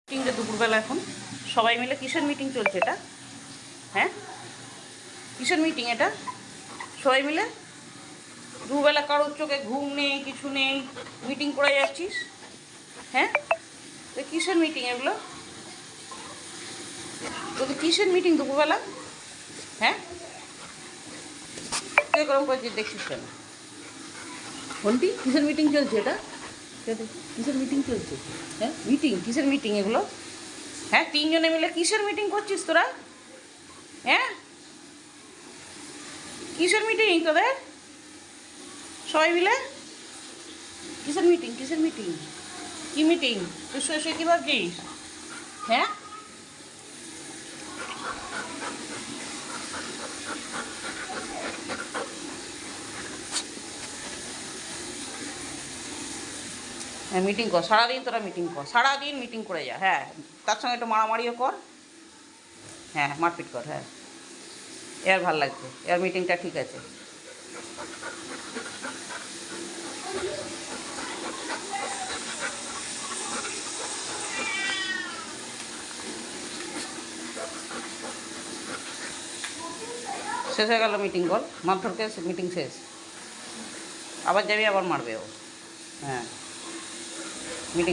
মিটিংটা দুপুরবেলা এখন সবাই মিলে কিসের মিটিং চলছে এটা? হ্যাঁ, কিসের মিটিং এটা? সবাই মিলে দুবেলা কারোর চোখে ঘুম নেই, কিছু নেই, মিটিং করে যাচ্ছিস। হ্যাঁ, তো কিসের মিটিং এগুলো? তোদের কিসের মিটিং দুপুরবেলা? হ্যাঁ, তুই গরম করছিস দেখছিস কেন? ঘন্টি কিসের মিটিং চলছে এটা? কিসের মিটিং চলছে? হ্যাঁ, মিটিং কিসের মিটিং এগুলো? হ্যাঁ, তিনজনে মিলে কিসের মিটিং করছিস তোরা? হ্যাঁ, কিসের মিটিং তোদের সবাই মিলে? কিসের মিটিং? কিসের মিটিং? কি মিটিং? তুই শুয়ে শুয়ে কী ভাবছিস? হ্যাঁ, হ্যাঁ, মিটিং কর সারাদিন, তোরা মিটিং কর সারাদিন, মিটিং করে যা। হ্যাঁ, তার সঙ্গে একটু মারামারিও কর। হ্যাঁ, মারপিট কর। হ্যাঁ, এর ভাল লাগছে, এর মিটিংটা ঠিক আছে। শেষ হয়ে গেল মিটিং, বল মারধরকে মিটিং শেষ। আবার যাবি, আবার মারবে ও। হ্যাঁ।